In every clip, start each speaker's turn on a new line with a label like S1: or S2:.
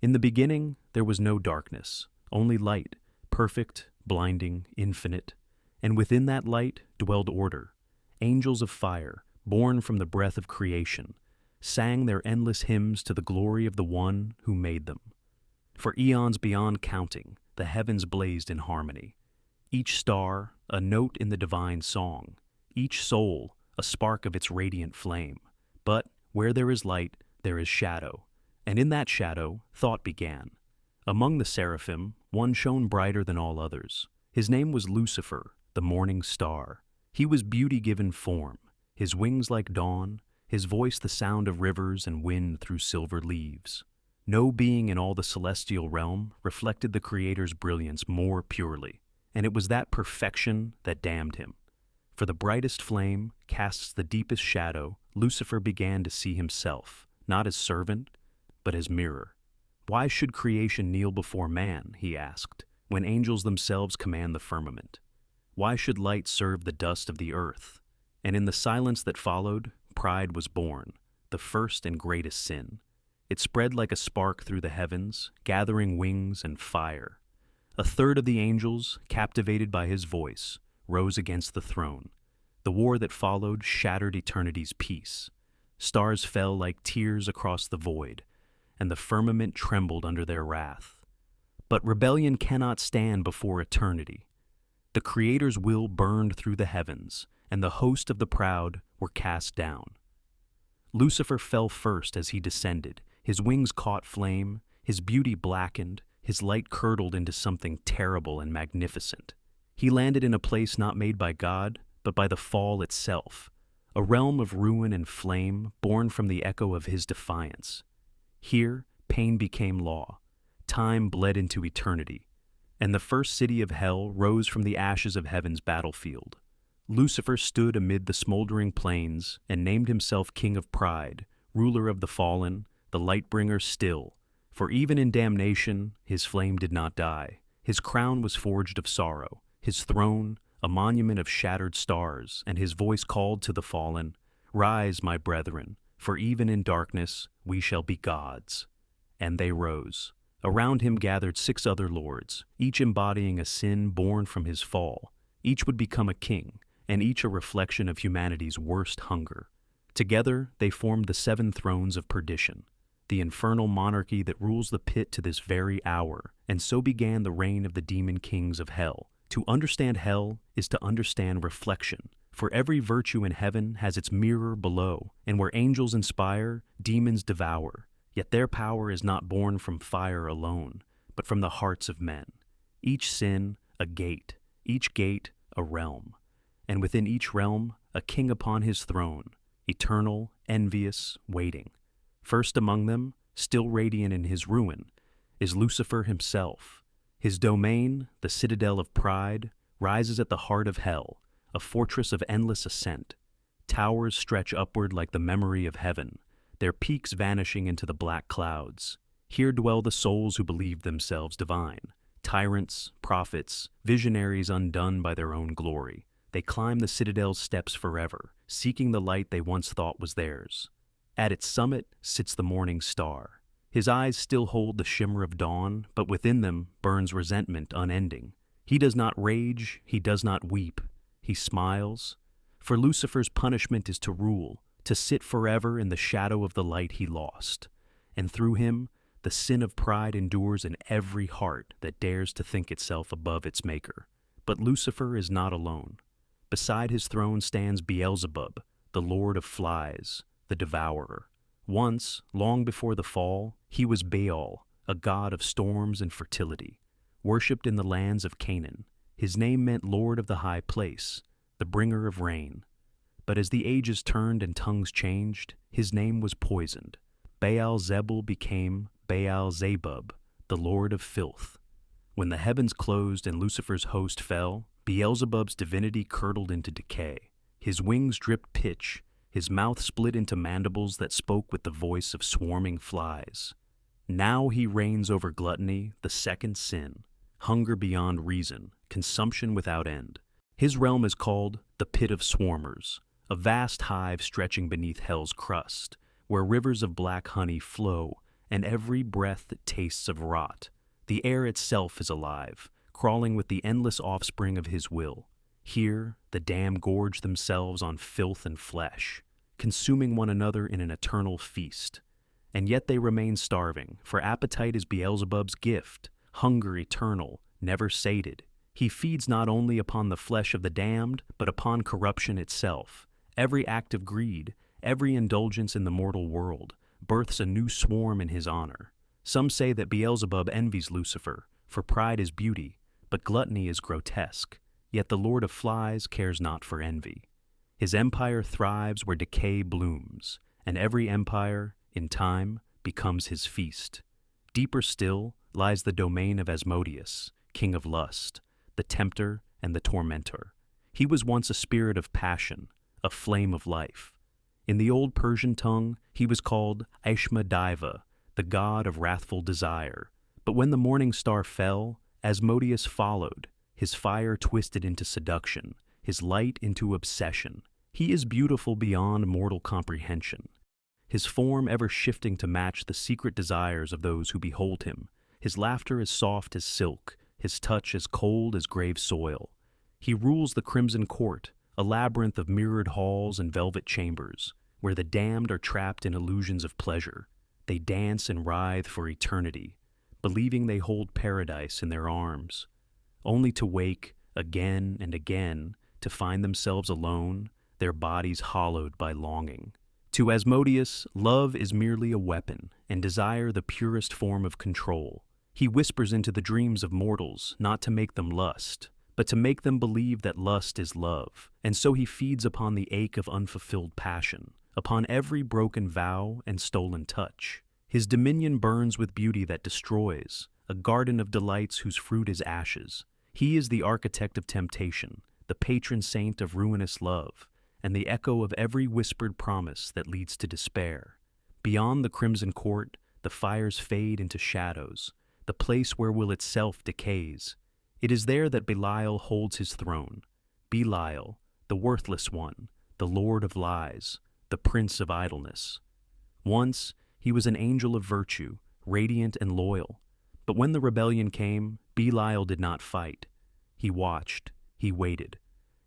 S1: In the beginning, there was no darkness, only light, perfect, blinding, infinite. And within that light dwelled order. Angels of fire, born from the breath of creation, sang their endless hymns to the glory of the one who made them. For eons beyond counting, the heavens blazed in harmony. Each star, a note in the divine song. Each soul, a spark of its radiant flame. But where there is light, there is shadow. And in that shadow, thought began. Among the seraphim, one shone brighter than all others. His name was Lucifer, the morning star. He was beauty-given form, his wings like dawn, his voice the sound of rivers and wind through silver leaves. No being in all the celestial realm reflected the Creator's brilliance more purely, and it was that perfection that damned him. For the brightest flame casts the deepest shadow, Lucifer began to see himself, not as servant, but as mirror. Why should creation kneel before man, he asked, when angels themselves command the firmament? Why should light serve the dust of the earth? And in the silence that followed, pride was born, the first and greatest sin. It spread like a spark through the heavens, gathering wings and fire. A third of the angels, captivated by his voice, rose against the throne. The war that followed shattered eternity's peace. Stars fell like tears across the void, and the firmament trembled under their wrath. But rebellion cannot stand before eternity. The Creator's will burned through the heavens, and the host of the proud were cast down. Lucifer fell first as he descended. His wings caught flame, his beauty blackened, his light curdled into something terrible and magnificent. He landed in a place not made by God, but by the fall itself, a realm of ruin and flame born from the echo of his defiance. Here, pain became law. Time bled into eternity, and the first city of hell rose from the ashes of heaven's battlefield. Lucifer stood amid the smoldering plains and named himself King of Pride, ruler of the fallen, the light-bringer still. For even in damnation, his flame did not die. His crown was forged of sorrow, his throne a monument of shattered stars, and his voice called to the fallen, "Rise, my brethren, for even in darkness we shall be gods." And they rose. Around him gathered 6 other lords, each embodying a sin born from his fall. Each would become a king, and each a reflection of humanity's worst hunger. Together, they formed the 7 thrones of perdition, the infernal monarchy that rules the pit to this very hour, and so began the reign of the demon kings of hell. To understand hell is to understand reflection, for every virtue in heaven has its mirror below, and where angels inspire, demons devour. Yet their power is not born from fire alone, but from the hearts of men. Each sin, a gate, each gate, a realm, and within each realm, a king upon his throne, eternal, envious, waiting. First among them, still radiant in his ruin, is Lucifer himself. His domain, the Citadel of Pride, rises at the heart of hell, a fortress of endless ascent. Towers stretch upward like the memory of heaven, their peaks vanishing into the black clouds. Here dwell the souls who believe themselves divine, tyrants, prophets, visionaries undone by their own glory. They climb the citadel's steps forever, seeking the light they once thought was theirs. At its summit sits the morning star. His eyes still hold the shimmer of dawn, but within them burns resentment unending. He does not rage, he does not weep, he smiles. For Lucifer's punishment is to rule, to sit forever in the shadow of the light he lost. And through him, the sin of pride endures in every heart that dares to think itself above its maker. But Lucifer is not alone. Beside his throne stands Beelzebub, the lord of flies, the devourer. Once, long before the fall, he was Baal, a god of storms and fertility, worshipped in the lands of Canaan. His name meant Lord of the High Place, the bringer of rain. But as the ages turned and tongues changed, his name was poisoned. Baal-zebul became Baal-zebub, the Lord of Filth. When the heavens closed and Lucifer's host fell, Beelzebub's divinity curdled into decay. His wings dripped pitch, his mouth split into mandibles that spoke with the voice of swarming flies. Now he reigns over gluttony, the second sin, hunger beyond reason, consumption without end. His realm is called the Pit of Swarmers, a vast hive stretching beneath hell's crust, where rivers of black honey flow and every breath that tastes of rot. The air itself is alive, crawling with the endless offspring of his will. Here, the damned gorge themselves on filth and flesh, consuming one another in an eternal feast. And yet they remain starving, for appetite is Beelzebub's gift, hunger eternal, never sated. He feeds not only upon the flesh of the damned, but upon corruption itself. Every act of greed, every indulgence in the mortal world, births a new swarm in his honor. Some say that Beelzebub envies Lucifer, for pride is beauty, but gluttony is grotesque. Yet the Lord of Flies cares not for envy. His empire thrives where decay blooms, and every empire, in time, becomes his feast. Deeper still lies the domain of Asmodeus, king of lust, the tempter and the tormentor. He was once a spirit of passion, a flame of life. In the old Persian tongue, he was called Ashmadiva, the god of wrathful desire. But when the morning star fell, Asmodeus followed, his fire twisted into seduction, his light into obsession. He is beautiful beyond mortal comprehension, his form ever shifting to match the secret desires of those who behold him. His laughter is soft as silk, his touch as cold as grave soil. He rules the crimson court, a labyrinth of mirrored halls and velvet chambers, where the damned are trapped in illusions of pleasure. They dance and writhe for eternity, believing they hold paradise in their arms, only to wake again and again to find themselves alone, their bodies hollowed by longing. To Asmodeus, love is merely a weapon, and desire the purest form of control. He whispers into the dreams of mortals, not to make them lust, but to make them believe that lust is love, and so he feeds upon the ache of unfulfilled passion, upon every broken vow and stolen touch. His dominion burns with beauty that destroys, a garden of delights whose fruit is ashes. He is the architect of temptation, the patron saint of ruinous love, and the echo of every whispered promise that leads to despair. Beyond the crimson court, the fires fade into shadows, the place where will itself decays. It is there that Belial holds his throne. Belial, the worthless one, the lord of lies, the prince of idleness. Once, he was an angel of virtue, radiant and loyal. But when the rebellion came, Belial did not fight. He watched, he waited,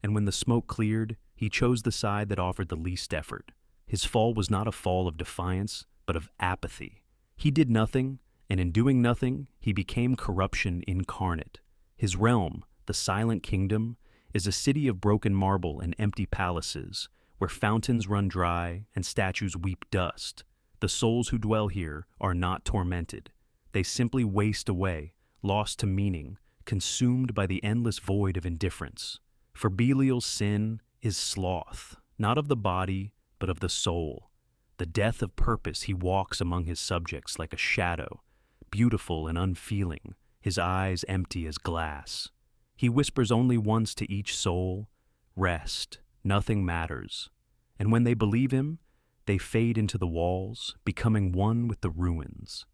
S1: and when the smoke cleared, he chose the side that offered the least effort. His fall was not a fall of defiance, but of apathy. He did nothing, and in doing nothing, he became corruption incarnate. His realm, the silent kingdom, is a city of broken marble and empty palaces, where fountains run dry and statues weep dust. The souls who dwell here are not tormented. They simply waste away, lost to meaning, consumed by the endless void of indifference. For Belial's sin is sloth, not of the body, but of the soul. The death of purpose he walks among his subjects like a shadow, beautiful and unfeeling, his eyes empty as glass. He whispers only once to each soul, "Rest, nothing matters." And when they believe him, they fade into the walls, becoming one with the ruins.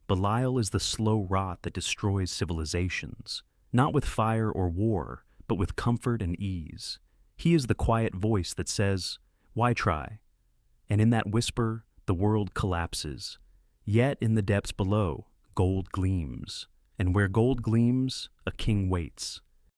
S1: Belial is the slow rot that destroys civilizations, not with fire or war, but with comfort and ease. He is the quiet voice that says, "Why try?" And in that whisper, the world collapses. Yet in the depths below, gold gleams. And where gold gleams, a king waits.